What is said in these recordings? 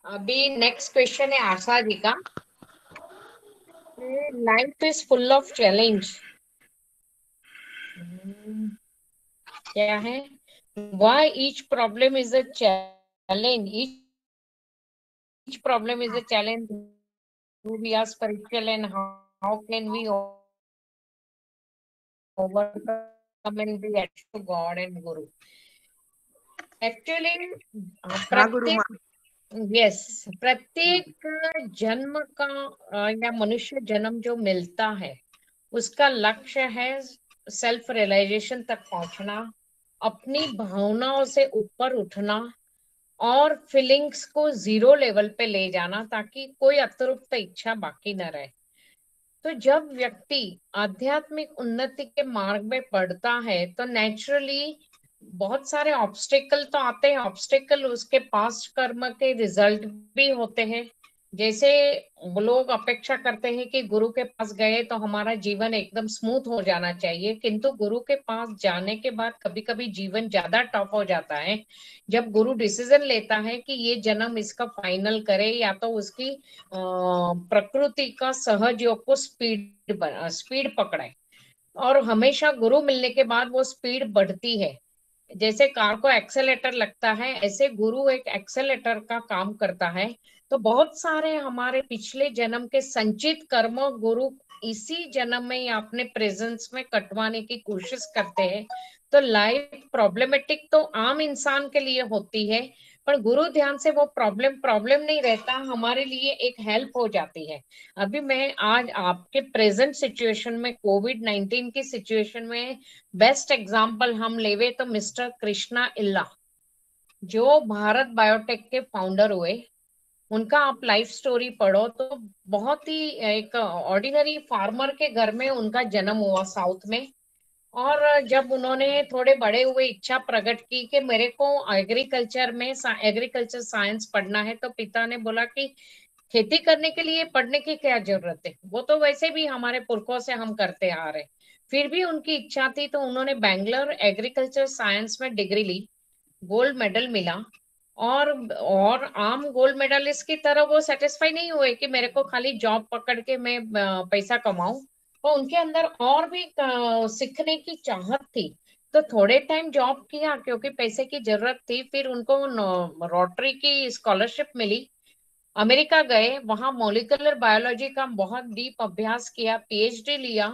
अभी next question है आशा जी का। Life is full of challenge. क्या है? Why each problem is a challenge, each problem is a challenge, we are spiritual and how can we overcome and be at to god and guru. Actually हाँ गुरु माँ। प्रत्येक, yes, प्रत्येक जन्म का या मनुष्य जन्म जो मिलता है उसका लक्ष्य है सेल्फ रियलाइजेशन तक पहुंचना, अपनी भावनाओं से ऊपर उठना और फीलिंग्स को जीरो लेवल पे ले जाना ताकि कोई अतिरिक्त इच्छा बाकी न रहे। तो जब व्यक्ति आध्यात्मिक उन्नति के मार्ग में बढ़ता है तो नेचुरली बहुत सारे ऑब्स्टेकल तो आते हैं। ऑब्स्टेकल उसके पास्ट कर्म के रिजल्ट भी होते हैं। जैसे वो लोग अपेक्षा करते हैं कि गुरु के पास गए तो हमारा जीवन एकदम स्मूथ हो जाना चाहिए, किंतु गुरु के पास जाने के बाद कभी कभी जीवन ज्यादा टफ हो जाता है। जब गुरु डिसीजन लेता है कि ये जन्म इसका फाइनल करे या तो उसकी प्रकृति का सहज योग को स्पीड पकड़े। और हमेशा गुरु मिलने के बाद वो स्पीड बढ़ती है। जैसे कार को एक्सेलेटर लगता है ऐसे गुरु एक एक्सेलेटर का काम करता है। तो बहुत सारे हमारे पिछले जन्म के संचित कर्म गुरु इसी जन्म में या अपने प्रेजेंस में कटवाने की कोशिश करते हैं। तो लाइफ प्रॉब्लमेटिक तो आम इंसान के लिए होती है, पर गुरु ध्यान से वो प्रॉब्लम प्रॉब्लम नहीं रहता, हमारे लिए एक हेल्प हो जाती है। अभी मैं आज आपके प्रेजेंट सिचुएशन में, कोविड-19 की सिचुएशन में बेस्ट एग्जाम्पल हम लेवे तो मिस्टर कृष्णा इल्ला, जो भारत बायोटेक के फाउंडर हुए, उनका आप लाइफ स्टोरी पढ़ो तो बहुत ही एक ऑर्डिनरी फार्मर के घर में उनका जन्म हुआ साउथ में। और जब उन्होंने थोड़े बड़े हुए इच्छा प्रकट की कि मेरे को एग्रीकल्चर में एग्रीकल्चर साइंस पढ़ना है, तो पिता ने बोला कि खेती करने के लिए पढ़ने की क्या जरूरत है, वो तो वैसे भी हमारे पुरखों से हम करते आ रहे। फिर भी उनकी इच्छा थी तो उन्होंने बैंगलोर एग्रीकल्चर साइंस में डिग्री ली, गोल्ड मेडल मिला। और आम गोल्ड मेडलिस्ट की तरह वो सेटिस्फाई नहीं हुए कि मेरे को खाली जॉब पकड़ के मैं पैसा कमाऊं। तो उनके अंदर और भी सीखने की चाहत थी। तो थोड़े टाइम जॉब किया क्योंकि पैसे की जरूरत थी, फिर उनको रोटरी की स्कॉलरशिप मिली। अमेरिका गए, वहां मॉलिक्यूलर बायोलॉजी का बहुत डीप अभ्यास किया, पीएचडी लिया।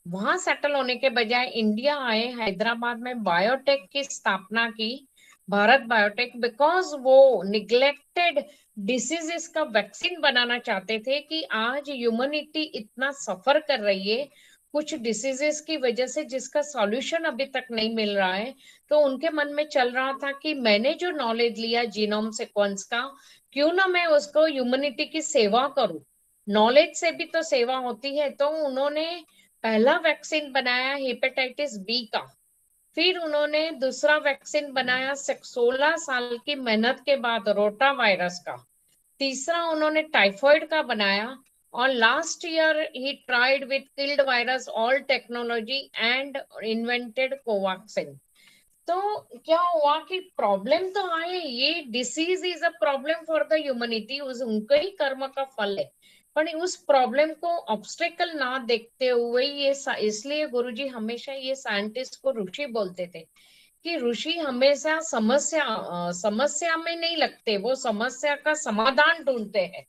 वहां सेटल होने के बजाय इंडिया आए, हैदराबाद में बायोटेक की स्थापना की, भारत बायोटेक, बिकॉज वो निग्लेक्टेड डिसीजेस का वैक्सीन बनाना चाहते थे कि आज ह्यूमनिटी इतना सफर कर रही है कुछ डिसीजेस की वजह से जिसका सॉल्यूशन अभी तक नहीं मिल रहा है। तो उनके मन में चल रहा था कि मैंने जो नॉलेज लिया जीनोम सीक्वेंस का, क्यों ना मैं उसको ह्यूमनिटी की सेवा करूं। नॉलेज से भी तो सेवा होती है। तो उन्होंने पहला वैक्सीन बनाया हेपेटाइटिस बी का। फिर उन्होंने दूसरा वैक्सीन बनाया 16 साल की मेहनत के बाद रोटा वायरस का। तीसरा उन्होंने टाइफॉइड का बनाया। और last year he tried with killed virus all technology and invented Covaxin. तो क्या हुआ कि प्रॉब्लम तो आए, ये disease is a problem for the humanity, उस उनके ही कर्म का फल है। पर उस प्रॉब्लम को ऑब्स्टेकल ना देखते हुए ये इसलिए गुरुजी हमेशा ये साइंटिस्ट को ऋषि बोलते थे कि ऋषि हमेशा समस्या में नहीं लगते, वो समस्या का समाधान ढूंढते हैं।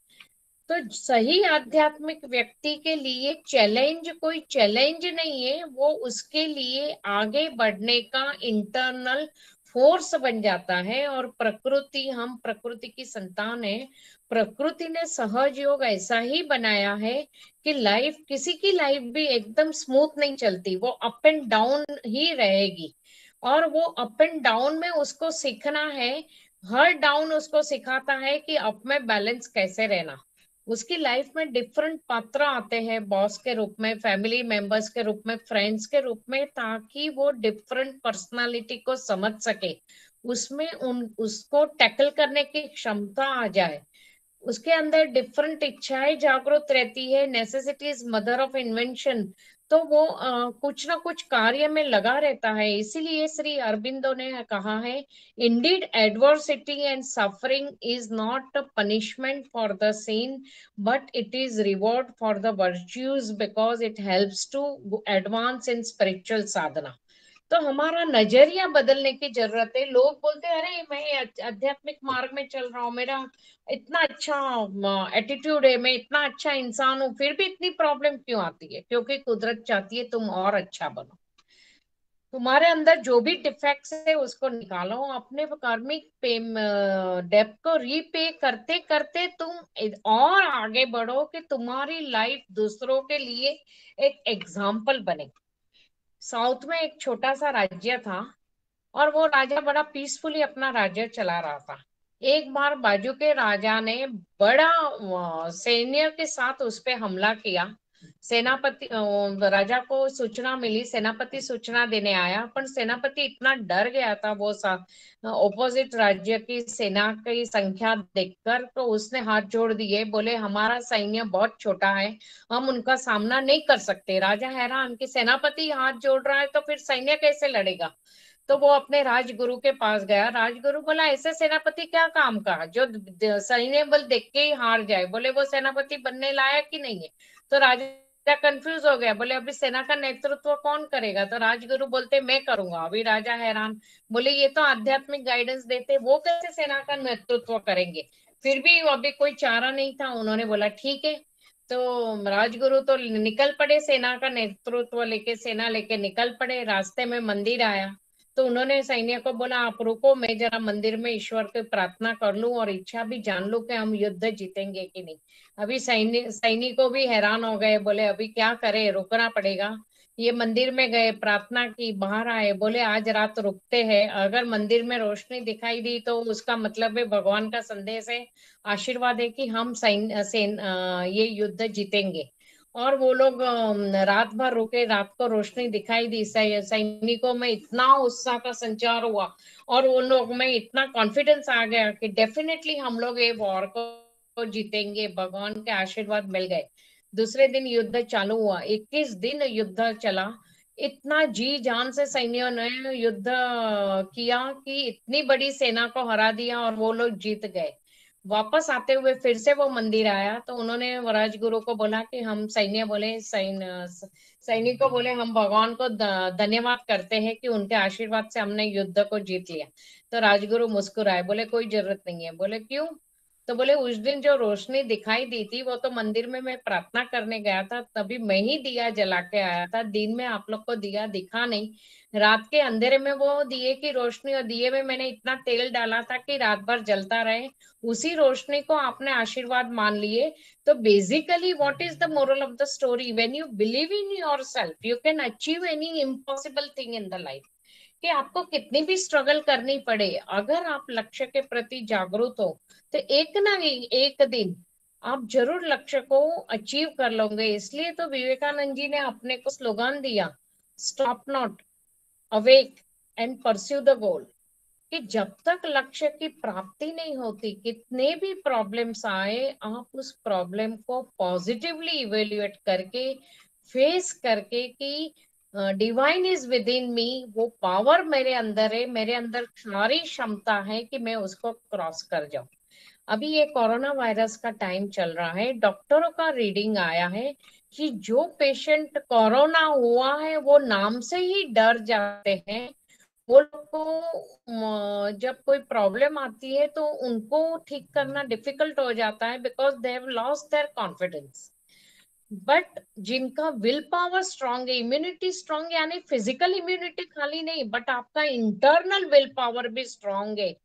तो सही आध्यात्मिक व्यक्ति के लिए चैलेंज कोई चैलेंज नहीं है, वो उसके लिए आगे बढ़ने का इंटरनल फोर्स बन जाता है। और प्रकृति, हम प्रकृति की संतान है, प्रकृति ने सहज योग ऐसा ही बनाया है कि लाइफ, किसी की लाइफ भी एकदम स्मूथ नहीं चलती, वो अप एंड डाउन ही रहेगी। और वो अप एंड डाउन में उसको सीखना है। हर डाउन उसको सिखाता है कि अप में बैलेंस कैसे रहना। उसकी लाइफ में डिफरेंट पात्र आते हैं, बॉस के रूप में, फैमिली मेंबर्स के रूप में, फ्रेंड्स के रूप में, ताकि वो डिफरेंट पर्सनालिटी को समझ सके, उसमें उसको टैकल करने की क्षमता आ जाए। उसके अंदर डिफरेंट इच्छाएं जागृत रहती है। Necessity is mother of invention. तो वो कुछ ना कुछ कार्य में लगा रहता है। इसीलिए श्री अरबिंदो ने कहा है, indeed adversity and suffering is not a punishment for the sin, but it is reward for the virtues, because it helps to advance in spiritual sadhana. तो हमारा नजरिया बदलने की जरूरत है। लोग बोलते हैं, अरे मैं आध्यात्मिक मार्ग में चल रहा हूँ, मेरा इतना अच्छा एटीट्यूड है, मैं इतना अच्छा इंसान हूँ, फिर भी इतनी प्रॉब्लम क्यों आती है? क्योंकि कुदरत चाहती है तुम और अच्छा बनो। तुम्हारे अंदर जो भी डिफेक्ट्स है उसको निकालो, अपने कार्मिक पे डेब्ट को रीपे करते करते तुम और आगे बढ़ो, कि तुम्हारी लाइफ दूसरों के लिए एक एग्जाम्पल बने। साउथ में एक छोटा सा राज्य था, और वो राजा बड़ा पीसफुली अपना राज्य चला रहा था। एक बार बाजू के राजा ने बड़ा सैन्य के साथ उस पे हमला किया। सेनापति राजा को सूचना मिली, सेनापति सूचना देने आया, पर सेनापति इतना डर गया था वो ऑपोजिट राज्य की सेना की संख्या देखकर, तो उसने हाथ जोड़ दिए, बोले हमारा सैन्य बहुत छोटा है, हम उनका सामना नहीं कर सकते। राजा हैरान कि सेनापति हाथ जोड़ रहा है तो फिर सैन्य कैसे लड़ेगा। तो वो अपने राजगुरु के पास गया। राजगुरु बोला, ऐसे सेनापति क्या काम का जो सैन्य बल देख के ही हार जाए? बोले वो सेनापति बनने लायक ही नहीं है। तो राजा कंफ्यूज हो गया, बोले अभी सेना का नेतृत्व कौन करेगा? तो राजगुरु बोलते मैं करूंगा। अभी राजा हैरान, बोले ये तो आध्यात्मिक गाइडेंस देते, वो कैसे सेना का नेतृत्व करेंगे? फिर भी अभी कोई चारा नहीं था, उन्होंने बोला ठीक है। तो राजगुरु तो निकल पड़े, सेना का नेतृत्व लेके, सेना लेके निकल पड़े। रास्ते में मंदिर आया, तो उन्होंने सैन्य को बोला, आप रुको, मैं जरा मंदिर में ईश्वर की प्रार्थना कर लूं और इच्छा भी जान लूं कि हम युद्ध जीतेंगे कि नहीं। अभी सैनिकों भी हैरान हो गए, बोले अभी क्या करें, रुकना पड़ेगा। ये मंदिर में गए, प्रार्थना की, बाहर आए, बोले आज रात रुकते हैं, अगर मंदिर में रोशनी दिखाई दी तो उसका मतलब है भगवान का संदेश है, आशीर्वाद है कि हम ये युद्ध जीतेंगे। और वो लोग रात भर रुके, रात को रोशनी दिखाई दी, सैनिकों में इतना उत्साह का संचार हुआ, और उन लोग में इतना कॉन्फिडेंस आ गया कि डेफिनेटली हम लोग ये वॉर को जीतेंगे, भगवान के आशीर्वाद मिल गए। दूसरे दिन युद्ध चालू हुआ, 21 दिन युद्ध चला। इतना जी जान से सैनियों ने युद्ध किया कि इतनी बड़ी सेना को हरा दिया और वो लोग जीत गए। वापस आते हुए फिर से वो मंदिर आया, तो उन्होंने राजगुरु को बोला कि हम सैनिक को बोले हम भगवान को धन्यवाद करते हैं कि उनके आशीर्वाद से हमने युद्ध को जीत लिया। तो राजगुरु मुस्कुराए, बोले कोई जरूरत नहीं है। बोले क्यों? तो बोले उस दिन जो रोशनी दिखाई दी थी वो तो मंदिर में मैं प्रार्थना करने गया था, तभी मैं ही दिया जला के आया था, दिन में आप लोग को दिया दिखा नहीं। रात के अंधेरे में वो दिए की रोशनी, और दिए में मैंने इतना तेल डाला था कि रात भर जलता रहे, उसी रोशनी को आपने आशीर्वाद मान लिए। तो basically what is the moral of the story? When you believe in yourself you can achieve any impossible thing in the life. कि आपको कितनी भी स्ट्रगल करनी पड़े, अगर आप लक्ष्य के प्रति जागरूक हो, तो एक ना एक दिन आप जरूर लक्ष्य को अचीव कर लोगे। इसलिए तो विवेकानंद जी ने अपने को स्लोगन दिया, stop not, awake and pursue the goal. कि जब तक लक्ष्य की प्राप्ति नहीं होती, कितने भी प्रॉब्लम्स आए, आप उस प्रॉब्लम को पॉजिटिवली इवेल्युएट करके, फेस करके, कि डिवाइन इज विद इन मी, वो पावर मेरे अंदर है, मेरे अंदर सारी क्षमता है कि मैं उसको क्रॉस कर जाऊं। अभी ये कोरोना वायरस का टाइम चल रहा है, डॉक्टरों का रीडिंग आया है कि जो पेशेंट कोरोना हुआ है वो नाम से ही डर जाते हैं। वो लोग को जब कोई प्रॉब्लम आती है तो उनको ठीक करना डिफिकल्ट हो जाता है, because they have lost their confidence. But जिनका विल पावर स्ट्रांग है, इम्यूनिटी स्ट्रांग, यानी फिजिकल इम्यूनिटी खाली नहीं, बट आपका इंटरनल विल पावर भी स्ट्रांग है,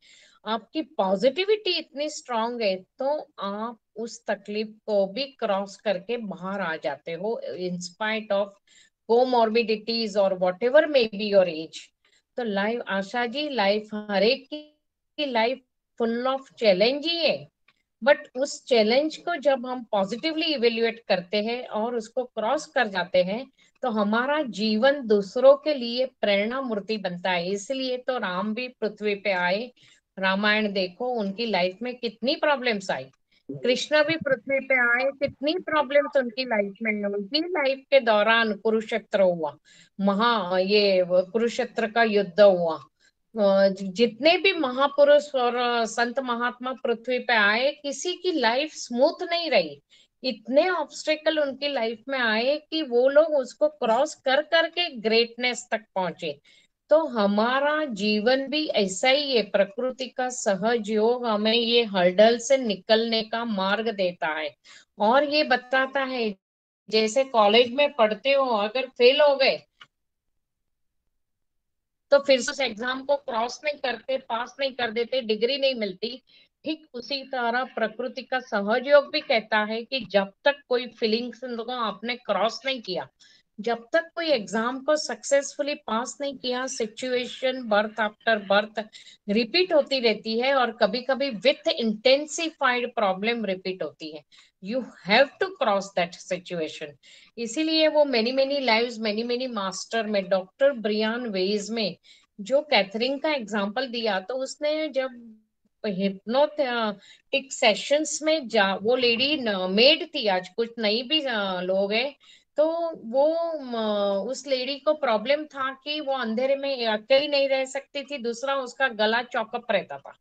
आपकी पॉजिटिविटी इतनी स्ट्रांग है, तो आप उस तकलीफ को भी क्रॉस करके बाहर आ जाते हो, इन स्पाइट ऑफ कोमॉर्बिडिटीज और what ever may be your age. तो लाइफ, आशा जी, लाइफ हर एक की लाइफ फुल ऑफ चैलेंज ही है, बट उस चैलेंज को जब हम पॉजिटिवली इवेल्युएट करते हैं और उसको क्रॉस कर जाते हैं, तो हमारा जीवन दूसरों के लिए प्रेरणा मूर्ति बनता है। इसलिए तो राम भी पृथ्वी पे आए, रामायण देखो, उनकी लाइफ में कितनी प्रॉब्लम्स आई, कृष्ण भी पृथ्वी पे आए, कितनी प्रॉब्लम्स उनकी लाइफ में है। उनकी लाइफ के दौरान कुरुक्षेत्र हुआ, कुरुक्षेत्र का युद्ध हुआ। जितने भी महापुरुष और संत महात्मा पृथ्वी पे आए, किसी की लाइफ स्मूथ नहीं रही। इतने ऑब्स्टेकल उनकी लाइफ में आए कि वो लोग उसको क्रॉस कर करके ग्रेटनेस तक पहुंचे। तो हमारा जीवन भी ऐसा ही है, प्रकृति का सहज योग हमें ये हर्डल से निकलने का मार्ग देता है और ये बताता है, जैसे कॉलेज में पढ़ते हो, अगर फेल हो गए तो फिर से उस एग्जाम को क्रॉस नहीं करते, पास नहीं कर देते, डिग्री नहीं मिलती। ठीक उसी तरह प्रकृति का सहज योग भी कहता है कि जब तक कोई फीलिंग्स को आपने क्रॉस नहीं किया, जब तक कोई एग्जाम को सक्सेसफुली पास नहीं किया, situation birth after birth repeat होती रहती है और कभी कभी विथ इंटेंसिफाइड प्रॉब्लम रिपीट होती है। You have to cross that situation. इसीलिए वो many many lives many many master में, डॉक्टर ब्रियान वेज में जो कैथरीन का एग्जाम्पल दिया, तो उसने जब हिप्नोटिक सेशंस में जा, वो लेडी मेड थी, आज कुछ नई भी लोग हैं, तो वो उस लेडी को प्रॉब्लम था कि वो अंधेरे में अकेली नहीं रह सकती थी, दूसरा उसका गला चौकअप रहता था।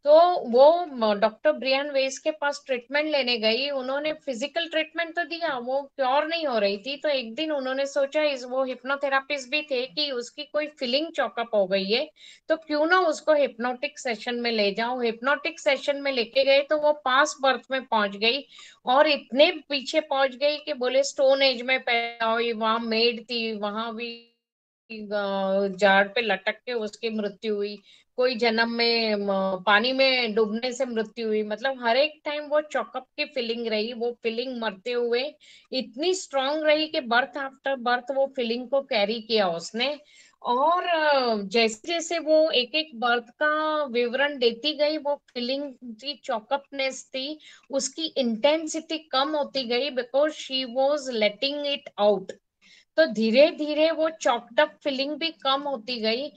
तो वो डॉक्टर ब्रियान वेस के पास ट्रीटमेंट लेने गई, उन्होंने फिजिकल ट्रीटमेंट तो दिया, वो क्योर नहीं हो रही थी। तो एक दिन उन्होंने सोचा, इस वो हिप्नोथेरापिस्ट भी थे, कि उसकी कोई फीलिंग चॉकअप हो गई है, तो क्यों ना उसको हिप्नोटिक सेशन में ले जाऊं। हिप्नोटिक सेशन में लेके गए तो वो पास बर्थ में पहुंच गई और इतने पीछे पहुंच गई कि बोले स्टोन एज में पैदा हुई, वहां मेड थी, वहां भी झाड़ पे लटक के उसकी मृत्यु हुई, कोई जन्म में पानी में डूबने से मृत्यु हुई। मतलब हर एक टाइम वो चॉकअप की फीलिंग रही, वो फीलिंग मरते हुए इतनी स्ट्रांग रही कि बर्थ आफ्टर बर्थ वो फीलिंग को कैरी किया उसने। और जैसे जैसे वो एक एक बर्थ का विवरण देती गई, वो फीलिंग की चॉकअपनेस थी, उसकी इंटेंसिटी कम होती गई, because she was letting it out. तो धीरे धीरे वो चॉक्ड अप फीलिंग भी कम होती गई।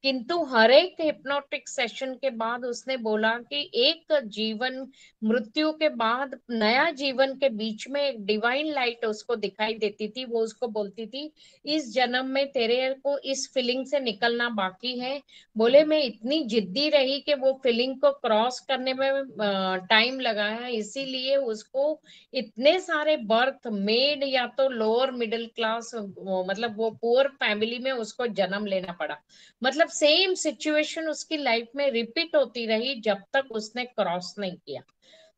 किंतु हर एक हिप्नोटिक सेशन के बाद उसने बोला कि एक जीवन, मृत्यु के बाद नया जीवन के बीच में एक डिवाइन लाइट उसको दिखाई देती थी। वो उसको बोलती थी, इस जन्म में तेरे को इस फीलिंग से निकलना बाकी है। बोले मैं इतनी जिद्दी रही कि वो फीलिंग को क्रॉस करने में टाइम लगाया, इसीलिए उसको इतने सारे बर्थ मेड, या तो लोअर मिडिल क्लास, मतलब वो पुअर फैमिली में उसको जन्म लेना पड़ा। मतलब सेम सिचुएशन उसकी लाइफ में रिपीट होती रही जब तक उसने क्रॉस नहीं किया।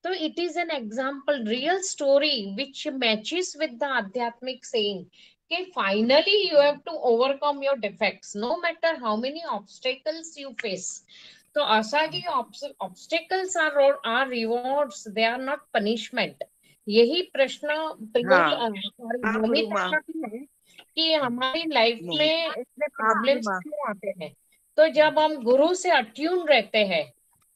तो it is an example, real story which matches with the आध्यात्मिक सेइंग कि finally you have to overcome your defects no matter how many obstacles you face. तो आशा जी, obstacles are rewards, they are not punishment. यही प्रश्न प्रियोल हाँ sorry हाँ नमिता प्रिमा। का भी है कि हमारी लाइफ नहीं। में इतने हाँ प्रॉब्लम्स प्रिमा। क्यों आते हैं। तो जब हम गुरु से अट्यून रहते हैं,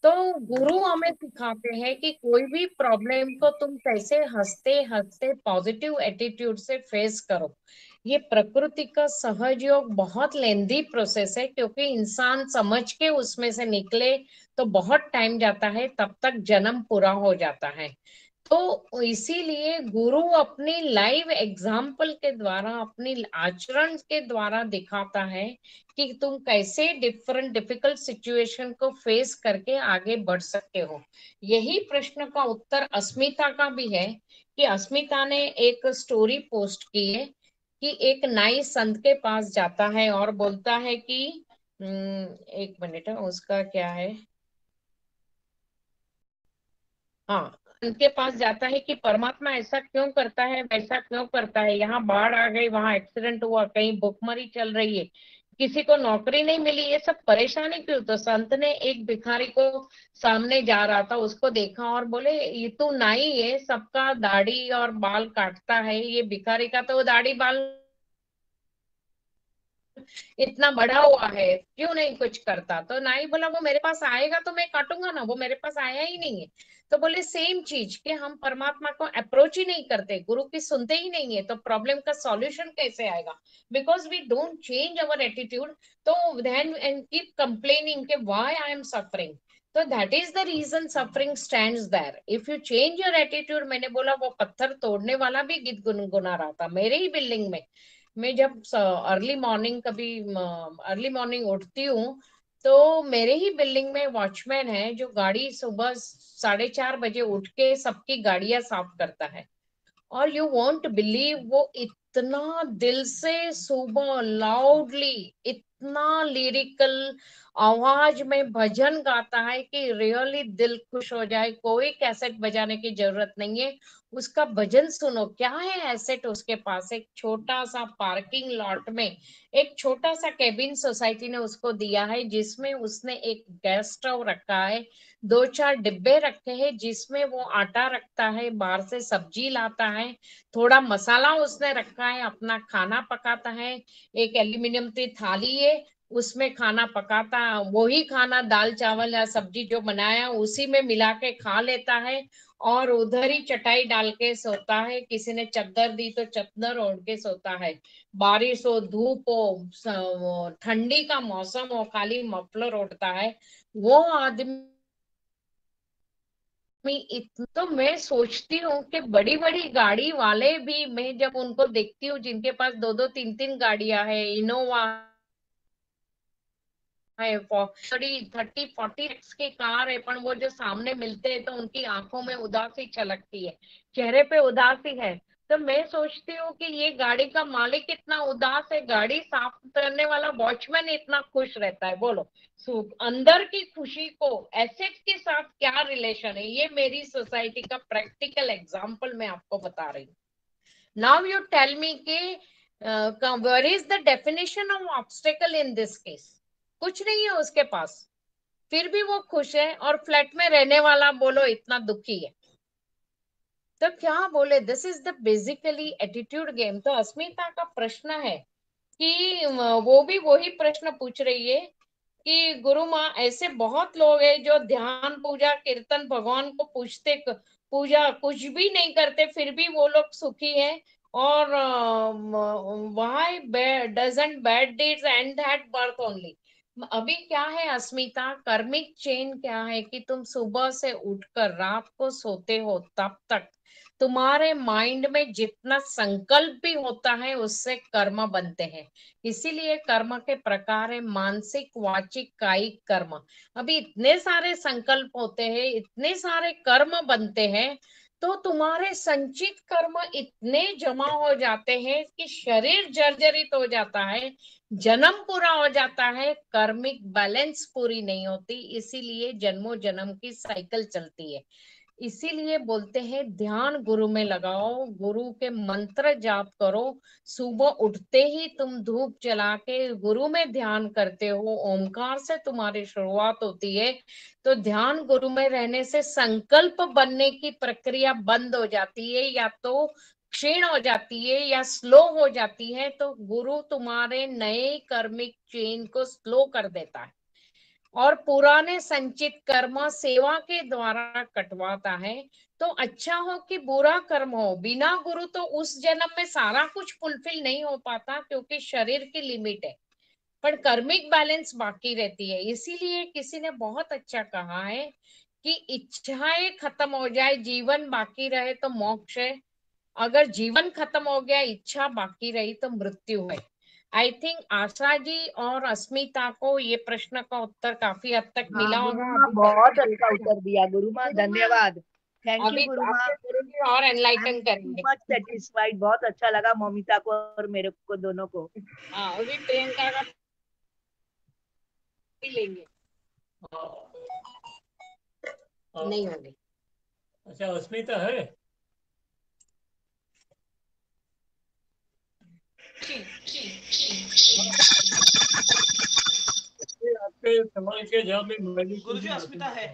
तो गुरु हमें सिखाते हैं कि कोई भी प्रॉब्लम को तुम कैसे हंसते हंसते पॉजिटिव एटीट्यूड से फेस करो। ये प्रकृति का सहज योग बहुत लेंदी प्रोसेस है, क्योंकि इंसान समझ के उसमें से निकले तो बहुत टाइम जाता है, तब तक जन्म पूरा हो जाता है। तो इसीलिए गुरु अपनी लाइव एग्जाम्पल के द्वारा, अपनी आचरण के द्वारा दिखाता है कि तुम कैसे डिफरेंट डिफिकल्ट सिचुएशन को फेस करके आगे बढ़ सकते हो। यही प्रश्न का उत्तर अस्मिता का भी है, कि अस्मिता ने एक स्टोरी पोस्ट की है कि एक नाई संत के पास जाता है और बोलता है कि एक मिनट है, उसका क्या है, हाँ, उनके पास जाता है कि परमात्मा ऐसा क्यों करता है, वैसा क्यों करता है, यहाँ बाढ़ आ गई, वहां एक्सीडेंट हुआ, कहीं भुखमरी चल रही है, किसी को नौकरी नहीं मिली, ये सब परेशानी क्यों। तो संत ने एक भिखारी को सामने जा रहा था, उसको देखा और बोले, ये तू नाई है, सबका दाढ़ी और बाल काटता है, ये भिखारी का तो दाढ़ी बाल इतना बड़ा हुआ है, क्यों नहीं कुछ करता। तो नाई बोला, वो मेरे पास आएगा तो मैं काटूंगा ना, वो मेरे पास आया ही नहीं है। तो बोले सेम चीज कि हम परमात्मा को अप्रोच ही नहीं करते, गुरु की सुनते ही नहीं है, तो प्रॉब्लम का सॉल्यूशन कैसे आएगा। Because we don't change our attitude. तो देन एंड कीप कंप्लेनिंग के व्हाई आई एम सफरिंग। तो that is the reason suffering stands there if you change your attitude. मैंने बोला वो पत्थर तोड़ने वाला भी गीत गुनगुना रहा था मेरे ही बिल्डिंग में। मैं जब अर्ली मॉर्निंग कभी अर्ली मॉर्निंग उठती हूँ, तो मेरे ही बिल्डिंग में वॉचमैन है जो गाड़ी सुबह 4:30 बजे उठ के सबकी गाड़ियां साफ करता है। और यू वॉन्ट बिलीव वो इतना दिल से सुबह लाउडली, इतना लिरिकल आवाज में भजन गाता है कि रियली दिल खुश हो जाए। कोई कैसेट बजाने की जरूरत नहीं है, उसका भजन सुनो। क्या है एसेट उसके पास? एक छोटा सा पार्किंग लॉट में एक छोटा सा केबिन सोसाइटी ने उसको दिया है, जिसमें उसने एक गैस स्टोव रखा है, 2-4 डिब्बे रखे हैं जिसमें वो आटा रखता है, बाहर से सब्जी लाता है, थोड़ा मसाला उसने रखा है, अपना खाना पकाता है। एक एल्यूमिनियम की थाली है, उसमें खाना पकाता, वही खाना दाल चावल या सब्जी जो बनाया उसी में मिला के खा लेता है, और उधर ही चटाई डाल के सोता है। किसी ने चद्दर दी तो चद्दर ओढ़ के सोता है। बारिश हो, धूप हो, ठंडी का मौसम हो, खाली मफलर ओढ़ता है वो आदमी। तो मैं सोचती हूँ कि बड़ी बड़ी गाड़ी वाले भी, मैं जब उनको देखती हूँ जिनके पास 2-2 3-3 गाड़ियां है, इनोवा है, बड़ी 30-40 की कार है, पर वो जो सामने मिलते हैं तो उनकी आंखों में उदासी छलकती है, चेहरे पे उदासी है। तो मैं सोचती हूँ कि ये गाड़ी का मालिक इतना उदास है, गाड़ी साफ करने वाला वॉचमैन इतना खुश रहता है। बोलो, अंदर की खुशी को एसेट के साथ क्या रिलेशन है? ये मेरी सोसाइटी का प्रैक्टिकल एग्जाम्पल मैं आपको बता रही हूँ। नाउ यू टेल मी के where is the definition of obstacle in this case? कुछ नहीं है उसके पास, फिर भी वो खुश है, और फ्लैट में रहने वाला बोलो इतना दुखी है। तो क्या बोले, this is the basically attitude game. तो अस्मिता का प्रश्न है कि वो भी वही प्रश्न पूछ रही है कि गुरु माँ, ऐसे बहुत लोग हैं जो ध्यान, पूजा, कीर्तन, भगवान को पूछते, पूजा कुछ भी नहीं करते, फिर भी वो लोग सुखी है। और why doesn't bad deeds and that birth only? अभी क्या है अस्मिता, कर्मिक चेन क्या है कि तुम सुबह से उठकर रात को सोते हो तब तक तुम्हारे माइंड में जितना संकल्प भी होता है उससे कर्म बनते हैं। इसीलिए कर्म के प्रकार है मानसिक, वाचिक, कायिक कर्म। अभी इतने सारे संकल्प होते हैं, इतने सारे कर्म बनते हैं, तो तुम्हारे संचित कर्म इतने जमा हो जाते हैं कि शरीर जर्जरित हो जाता है, जन्म पूरा हो जाता है, कर्मिक बैलेंस पूरी नहीं होती, इसीलिए जन्मों जन्म की साइकिल चलती है। इसीलिए बोलते हैं ध्यान गुरु में लगाओ, गुरु के मंत्र जाप करो। सुबह उठते ही तुम धूप जला के गुरु में ध्यान करते हो, ओमकार से तुम्हारी शुरुआत होती है। तो ध्यान गुरु में रहने से संकल्प बनने की प्रक्रिया बंद हो जाती है, या तो क्षीण हो जाती है या स्लो हो जाती है। तो गुरु तुम्हारे नए कर्मिक चेन को स्लो कर देता है, और पुराने संचित कर्म सेवा के द्वारा कटवाता है। तो अच्छा हो कि बुरा कर्म हो, बिना गुरु तो उस जन्म में सारा कुछ फुलफिल नहीं हो पाता, क्योंकि शरीर की लिमिट है, पर कर्मिक बैलेंस बाकी रहती है। इसीलिए किसी ने बहुत अच्छा कहा है कि इच्छाएं खत्म हो जाए, जीवन बाकी रहे तो मोक्ष है, अगर जीवन खत्म हो गया, इच्छा बाकी रही तो मृत्यु है। आई थिंक आशा जी और अस्मिता को ये प्रश्न का उत्तर काफी हद तक हाँ मिला गुरु होगा। माँ, अभी बहुत करके अच्छा देखते हैं। उत्तर दिया गुरु माँ, गुरु माँ, धन्यवाद। थैंक यू अभी गुरु माँ। आपके गुरु जी और आई एम एनलाइटन टू करेंगे। मच सेटिस्फाइड, बहुत अच्छा लगा मोमिता को और मेरे को, दोनों को। हाँ, अभी प्रियंका का भी लेंगे। नहीं होगी। अच्छा, अस्मिता है। आपके सवाल के जवाब में मैंने गुरुजी अस्मिता है।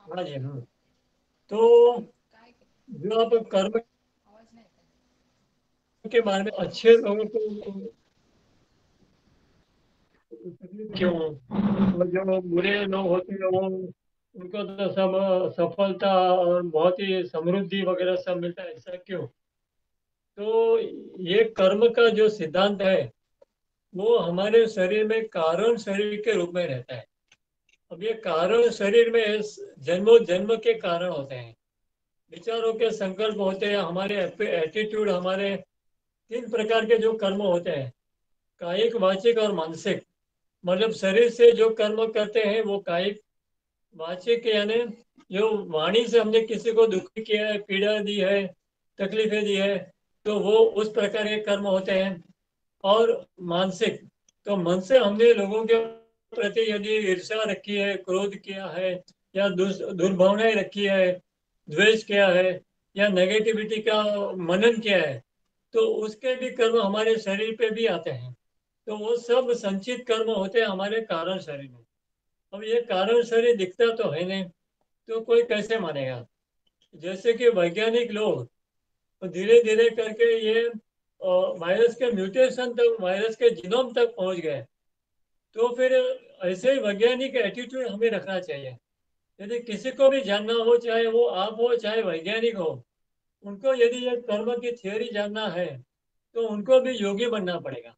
हाँ जी, हाँ। तो जो आप कर्म के बारे में, अच्छे लोगों को क्यों, और जो बुरे लोग होते हैं वो, उनको तो सब सफलता और बहुत ही समृद्धि वगैरह सब मिलता है, ऐसा क्यों? तो ये कर्म का जो सिद्धांत है वो हमारे शरीर में कारण शरीर के रूप में रहता है। अब ये कारण शरीर में जन्मों जन्म के कारण होते हैं, विचारों के संकल्प होते हैं, हमारे एटीट्यूड, हमारे 3 प्रकार के जो कर्म होते हैं, कायिक, वाचिक और मानसिक। मतलब शरीर से जो कर्म करते हैं वो कायिक, वाचिक यानी जो वाणी से हमने किसी को दुख किया है, पीड़ा दी है, तकलीफें दी है, तो वो उस प्रकार के कर्म होते हैं। और मानसिक, तो मन से हमने लोगों के प्रति यदि ईर्ष्या रखी है, क्रोध किया है, या दुर्भावनाएं रखी है, द्वेष किया है, या नेगेटिविटी का मनन किया है, तो उसके भी कर्म हमारे शरीर पे भी आते हैं। तो वो सब संचित कर्म होते हैं हमारे कारण शरीर में। अब ये कारण शरीर दिखता तो है नहीं, तो कोई कैसे मानेगा? जैसे कि वैज्ञानिक लोग तो धीरे धीरे करके ये वायरस के म्यूटेशन तक, वायरस के जीनोम तक पहुंच गए। तो फिर ऐसे ही वैज्ञानिक एटीट्यूड हमें रखना चाहिए। यदि किसी को भी जानना हो, चाहे वो आप हो चाहे वैज्ञानिक हो, उनको यदि ये कर्म की थ्योरी जानना है तो उनको भी योगी बनना पड़ेगा।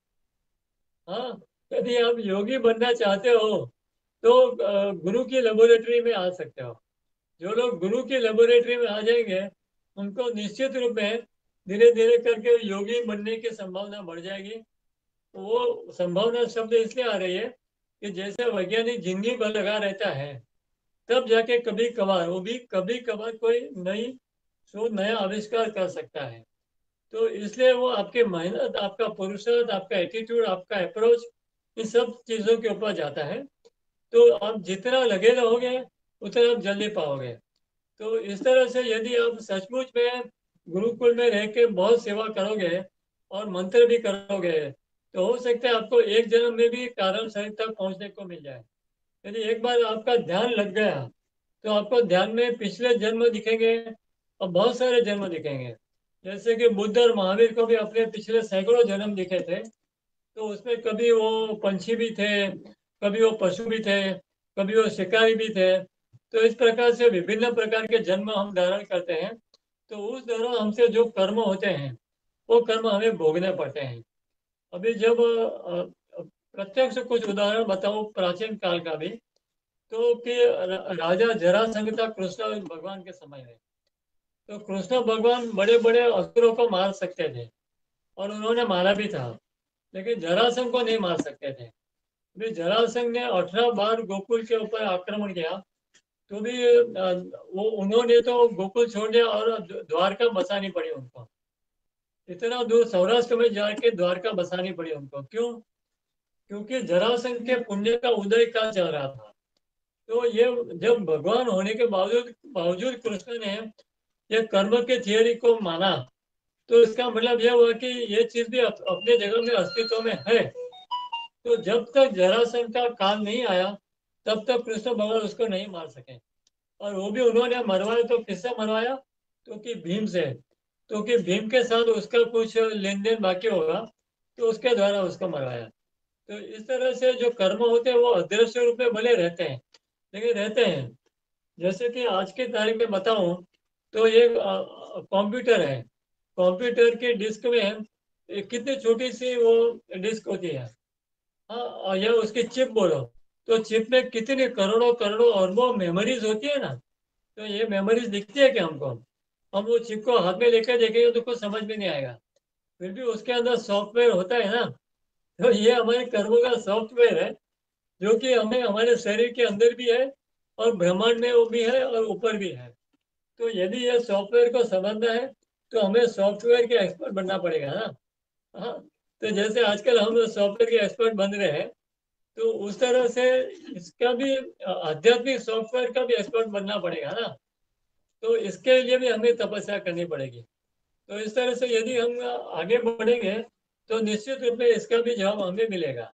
हाँ, यदि आप योगी बनना चाहते हो तो गुरु की लेबोरेटरी में आ सकते हो। जो लोग गुरु की लेबोरेटरी में आ जाएंगे उनको निश्चित रूप में धीरे धीरे करके योगी बनने की संभावना बढ़ जाएगी। वो संभावना शब्द इसलिए आ रही है कि जैसे वैज्ञानिक जिंदगी भर लगा रहता है, तब जाके कभी कभार, वो भी कभी कभार, कोई नई शोध, नया आविष्कार कर सकता है। तो इसलिए वो आपकी मेहनत, आपका पुरुषार्थ, आपका एटीट्यूड, आपका अप्रोच, इन सब चीजों के ऊपर जाता है। तो आप जितना लगे रहोगे उतना आप जल्दी पाओगे। तो इस तरह से यदि आप सचमुच में गुरुकुल में रह के बहुत सेवा करोगे और मंत्र भी करोगे, तो हो सकता है आपको एक जन्म में भी कारण शरीर तक पहुंचने को मिल जाए। यदि एक बार आपका ध्यान लग गया तो आपको ध्यान में पिछले जन्म दिखेंगे और बहुत सारे जन्म दिखेंगे। जैसे कि बुद्ध और महावीर को भी अपने पिछले सैकड़ों जन्म दिखे थे। तो उसमें कभी वो पंछी भी थे, कभी वो पशु भी थे, कभी वो शिकारी भी थे। तो इस प्रकार से विभिन्न प्रकार के जन्म हम धारण करते हैं। तो उस दौरान हमसे जो कर्म होते हैं वो कर्म हमें भोगने पड़ते हैं। अभी जब प्रत्यक्ष कुछ उदाहरण बताऊं प्राचीन काल का भी, तो कि राजा जरासंध था कृष्ण भगवान के समय में। तो कृष्ण भगवान बड़े बड़े असुरों को मार सकते थे और उन्होंने मारा भी था, लेकिन जरासंध को नहीं मार सकते थे। अभी जरासंध ने 18 बार गोकुल के ऊपर आक्रमण किया, तो भी वो उन्होंने तो गोकुल छोड़ दिया और द्वारका बसानी पड़ी उनको। इतना दूर सौराष्ट्र में जाके द्वारका बसानी पड़ी उनको। क्यों? क्योंकि जरासंध के पुण्य का उदय काल चल रहा था। तो ये जब भगवान होने के बावजूद बावजूद कृष्ण ने ये कर्म के थियरी को माना, तो इसका मतलब यह हुआ कि ये चीज भी अपने जगह में अस्तित्व में है। तो जब तक जरासंध का काल नहीं आया तब तक कृष्ण भगवान उसको नहीं मार सके। और वो भी उन्होंने मरवाया तो किससे मरवाया? तो कि भीम से। तो कि भीम के साथ उसका कुछ लेन देन बाकी होगा, तो उसके द्वारा उसको मरवाया। तो इस तरह से जो कर्म होते हैं वो अदृश्य रूप में भले रहते हैं, लेकिन रहते हैं। जैसे कि आज की तारीख में बताऊं तो ये कंप्यूटर है। कंप्यूटर के डिस्क में कितनी छोटी सी वो डिस्क होती है। हाँ, और या उसकी चिप बोलो, तो चिप में कितनी करोड़ों करोड़ों अरबों मेमोरीज होती है ना। तो ये मेमोरीज दिखती है कि हमको, हम वो चिप को हाथ में लेकर देखेंगे तो कुछ समझ में नहीं आएगा। फिर भी उसके अंदर सॉफ्टवेयर होता है ना। तो ये हमारे कर्मों का सॉफ्टवेयर है, जो कि हमें हमारे शरीर के अंदर भी है और ब्रह्मांड में वो भी है और ऊपर भी है। तो यदि ये सॉफ्टवेयर को समझना है तो हमें सॉफ्टवेयर के एक्सपर्ट बनना पड़ेगा ना। हाँ, तो जैसे आजकल हम सॉफ्टवेयर के एक्सपर्ट बन रहे हैं, तो उस तरह से इसका भी आध्यात्मिक सॉफ्टवेयर का भी एक्सपर्ट बनना पड़ेगा ना। तो इसके लिए भी हमें तपस्या करनी पड़ेगी। तो इस तरह से यदि हम आगे बढ़ेंगे तो निश्चित रूप में इसका भी जवाब हमें मिलेगा।